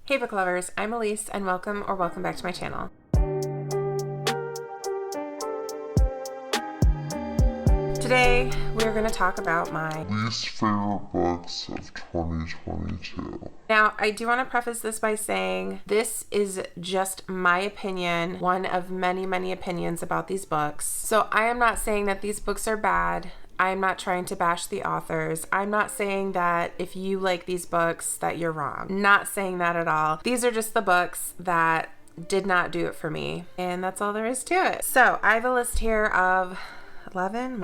Hey book lovers, I'm Elise and welcome back to my channel. Today we're going to talk about my least favorite books of 2022. Now, I do want to preface this by saying this is just my opinion, one of many opinions about these books. So I am not saying that these books are bad. I'm not trying to bash the authors. I'm not saying that if you like these books that you're wrong. Not saying that at all. These are just the books that did not do it for me. And that's all there is to it. So I have a list here of 11?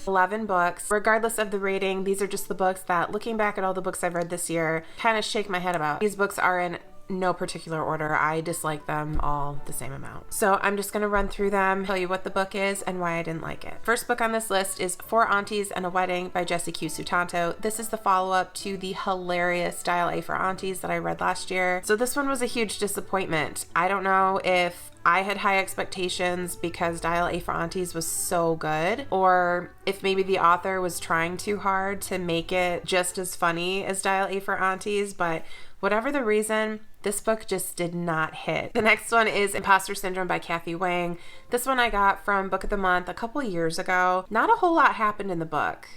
11 books. Regardless of the rating, these are just the books that, looking back at all the books I've read this year, kind of shake my head about. These books are in no particular order. I dislike them all the same amount. So I'm just going to run through them, tell you what the book is and why I didn't like it. First book on this list is Four Aunties and a Wedding by Jessie Q. Sutanto. This is the follow-up to the hilarious Dial A for Aunties that I read last year. So this one was a huge disappointment. I don't know if I had high expectations because Dial A for Aunties was so good, or if maybe the author was trying too hard to make it just as funny as Dial A for Aunties, but whatever the reason, this book just did not hit. The next one is Imposter Syndrome by Kathy Wang. This one I got from Book of the Month a couple years ago. Not a whole lot happened in the book.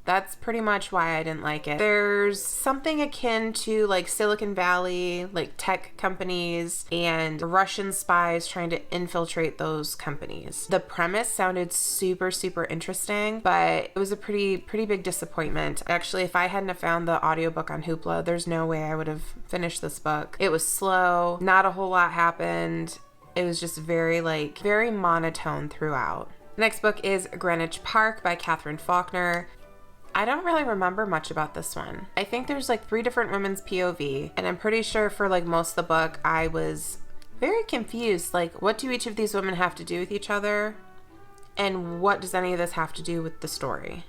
That's pretty much why I didn't like it. There's something akin to like Silicon Valley, like tech companies and Russian spies trying to infiltrate those companies. The premise sounded super interesting, but it was a pretty big disappointment. Actually, if I hadn't have found the audiobook on Hoopla, there's no way I would have finished this book. It was slow, not a whole lot happened. It was just very monotone throughout. The next book is Greenwich Park by Catherine Faulkner. I don't really remember much about this one. I think there's like 3 different women's POV, and I'm pretty sure for like most of the book I was very confused. Like, what do each of these women have to do with each other? And what does any of this have to do with the story?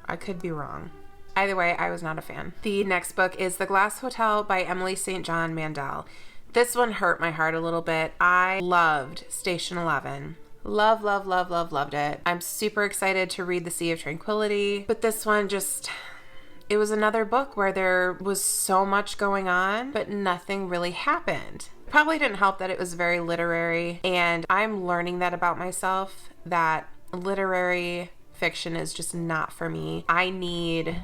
I could be wrong. Either way, I was not a fan. The next book is The Glass Hotel by Emily St. John Mandel. This one hurt my heart a little bit. I loved Station 11. Loved it. I'm super excited to read The Sea of Tranquility, but this one it was another book where there was so much going on, but nothing really happened. Probably didn't help that it was very literary, and I'm learning that about myself, that literary fiction is just not for me. I need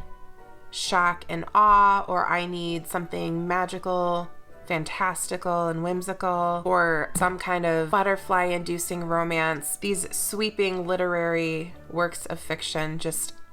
shock and awe, or I need something magical, fantastical and whimsical, or some kind of butterfly-inducing romance. These sweeping literary works of fiction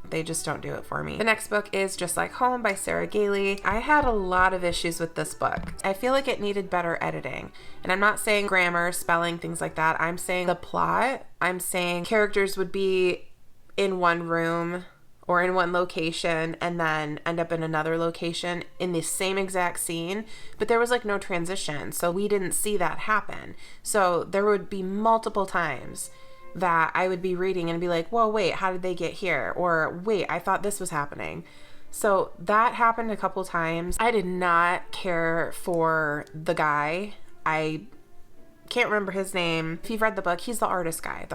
they just don't do it for me. The next book is Just Like Home by Sarah Gailey. I had a lot of issues with this book. I feel like it needed better editing. And I'm not saying grammar, spelling, things like that. I'm saying the plot. I'm saying characters would be in one room or in one location and then end up in another location in the same exact scene, but there was like no transition, so we didn't see that happen. So there would be multiple times that I would be reading and be like, whoa, wait, how did they get here? Or wait, I thought this was happening. So that happened a couple times. I did not care for the guy. I can't remember his name. If you've read the book, he's the artist guy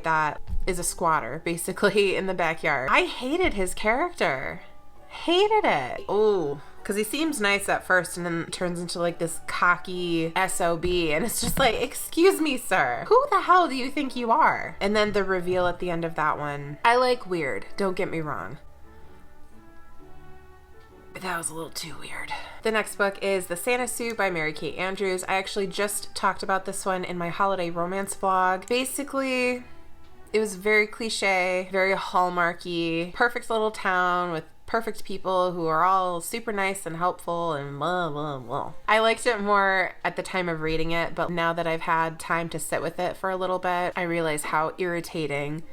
that is a squatter basically in the backyard. I hated his character. Hated it. Oh, because he seems nice at first and then turns into like this cocky SOB, and it's just like, excuse me, sir, who the hell do you think you are? And then the reveal at the end of that one. I like weird, don't get me wrong. That was a little too weird. The next book is The Santa Suit by Mary Kate Andrews. I actually just talked about this one in my holiday romance vlog. Basically, it was very cliche, very hallmarky, perfect little town with perfect people who are all super nice and helpful and blah, blah, blah. I liked it more at the time of reading it, but now that I've had time to sit with it for a little bit, I realize how irritating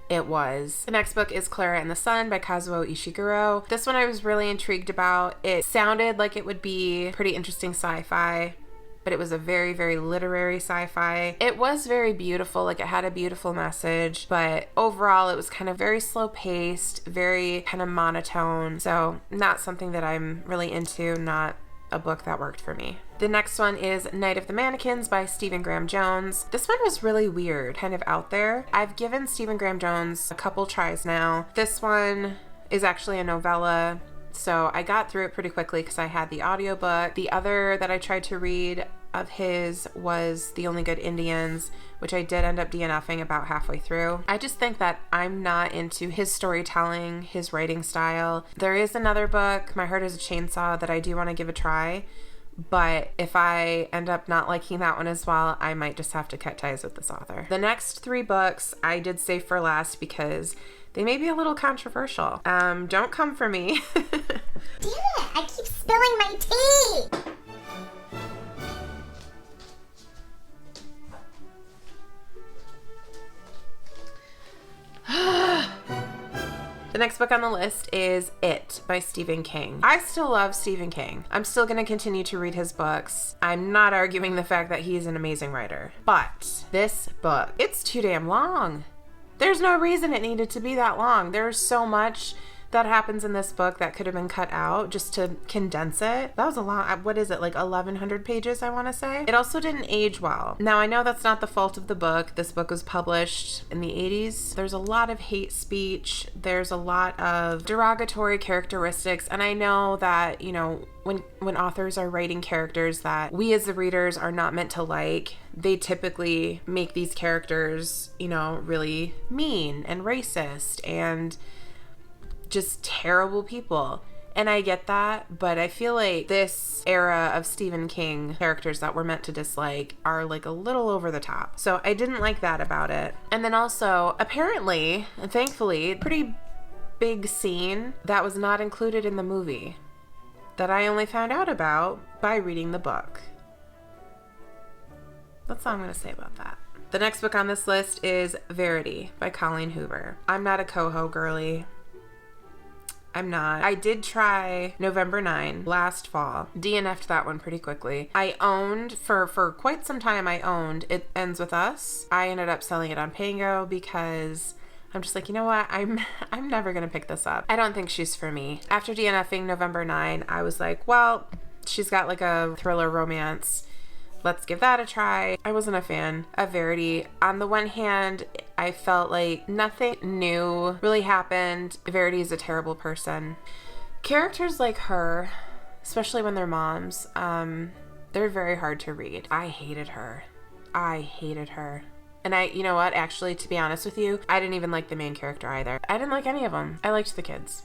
it was. The next book is Clara and the Sun by Kazuo Ishiguro. This one I was really intrigued about. It sounded like it would be pretty interesting sci-fi, but it was a very literary sci-fi. It was very beautiful, like it had a beautiful message, but overall it was kind of very slow paced, very kind of monotone. So not something that I'm really into, not a book that worked for me. The next one is Night of the Mannequins by Stephen Graham Jones. This one was really weird, kind of out there. I've given Stephen Graham Jones a couple tries now. This one is actually a novella. So I got through it pretty quickly because I had the audiobook. The other that I tried to read of his was The Only Good Indians, which I did end up DNFing about halfway through. I just think that I'm not into his storytelling, his writing style. There is another book, My Heart is a Chainsaw, that I do want to give a try. But if I end up not liking that one as well, I might just have to cut ties with this author. The next 3 books I did save for last because they may be a little controversial. Don't come for me. Damn it, I keep spilling my tea! The next book on the list is It by Stephen King. I still love Stephen King. I'm still going to continue to read his books. I'm not arguing the fact that he's an amazing writer. But this book, it's too damn long. There's no reason it needed to be that long. There's so much that happens in this book that could have been cut out just to condense it. That was a lot. What is it, like 1,100 pages, I want to say? It also didn't age well. Now, I know that's not the fault of the book. This book was published in the 80s. There's a lot of hate speech. There's a lot of derogatory characteristics. And I know that, you know, when authors are writing characters that we as the readers are not meant to like, they typically make these characters, you know, really mean and racist and just terrible people. And I get that, but I feel like this era of Stephen King characters that we're meant to dislike are like a little over the top. So I didn't like that about it. And then also, apparently, and thankfully, pretty big scene that was not included in the movie that I only found out about by reading the book. That's all I'm going to say about that. The next book on this list is Verity by Colleen Hoover. I'm not a coho girly. I'm not. I did try November 9 last fall. DNF'd that one pretty quickly. I owned, for quite some time I owned It Ends With Us. I ended up selling it on Pango because I'm just like, you know what? I'm never going to pick this up. I don't think she's for me. After DNFing November 9, I was like, well, she's got like a thriller romance. Let's give that a try. I wasn't a fan of Verity. On the one hand, I felt like nothing new really happened. Verity is a terrible person. Characters like her, especially when they're moms, they're very hard to read. I hated her. And you know what? Actually, to be honest with you, I didn't even like the main character either. I didn't like any of them. I liked the kids.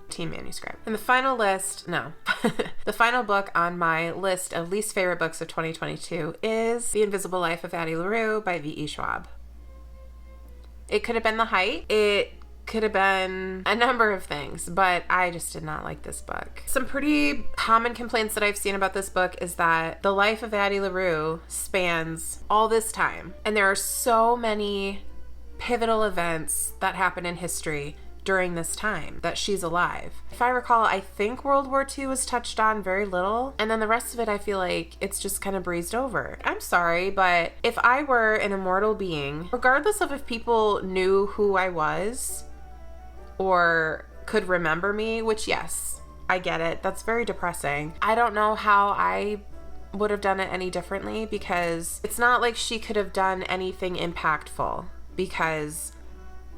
Team Manuscript. And the final book on my list of least favorite books of 2022 is The Invisible Life of Addie LaRue by V.E. Schwab. It could have been The Height. It could have been a number of things, but I just did not like this book. Some pretty common complaints that I've seen about this book is that the life of Addie LaRue spans all this time, and there are so many pivotal events that happen in history during this time that she's alive. If I recall, I think World War II was touched on very little, and then the rest of it I feel like it's just kind of breezed over. I'm sorry, but if I were an immortal being, regardless of if people knew who I was or could remember me, which yes, I get it, that's very depressing. I don't know how I would have done it any differently, because it's not like she could have done anything impactful, because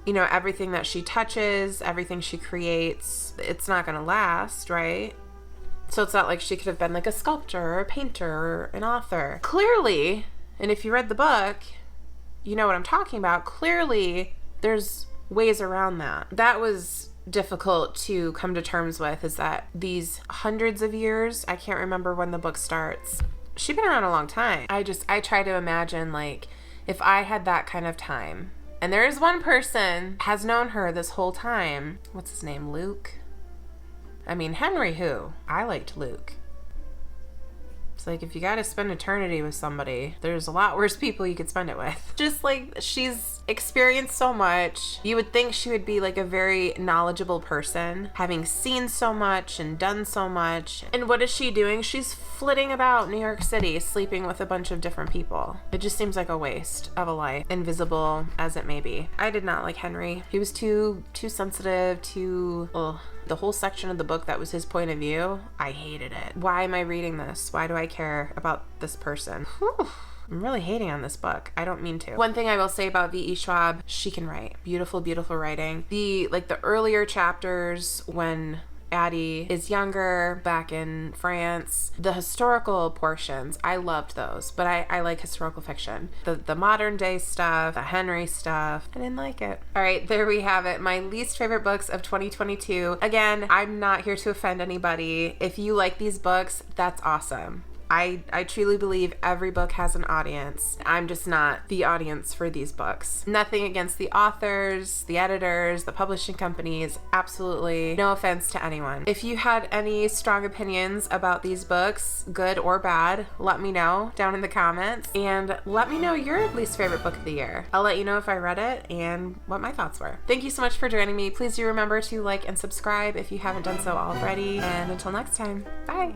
you know, everything that she touches, everything she creates, it's not going to last, right? So it's not like she could have been like a sculptor or a painter or an author. Clearly, and if you read the book, you know what I'm talking about. Clearly, there's ways around that. That was difficult to come to terms with, is that these hundreds of years, I can't remember when the book starts. She's been around a long time. I try to imagine, like, if I had that kind of time. And there is one person has known her this whole time. What's his name? Luke? I mean, Henry who? I liked Luke. It's like, if you gotta spend eternity with somebody, there's a lot worse people you could spend it with. Just like, she's experienced so much. You would think she would be like a very knowledgeable person, having seen so much and done so much. And what is she doing? She's flitting about New York City, sleeping with a bunch of different people. It just seems like a waste of a life, invisible as it may be. I did not like Henry. He was too sensitive, the whole section of the book that was his point of view, I hated it. Why am I reading this? Why do I care about this person? Whew. I'm really hating on this book. I don't mean to. One thing I will say about V.E. Schwab, she can write. Beautiful, beautiful writing. The earlier chapters when Addie is younger, back in France. The historical portions, I loved those, but I like historical fiction. The modern day stuff, the Henry stuff, I didn't like it. All right, there we have it. My least favorite books of 2022. Again, I'm not here to offend anybody. If you like these books, that's awesome. I truly believe every book has an audience. I'm just not the audience for these books. Nothing against the authors, the editors, the publishing companies. Absolutely no offense to anyone. If you had any strong opinions about these books, good or bad, let me know down in the comments, and let me know your least favorite book of the year. I'll let you know if I read it and what my thoughts were. Thank you so much for joining me. Please do remember to like and subscribe if you haven't done so already. And until next time, bye.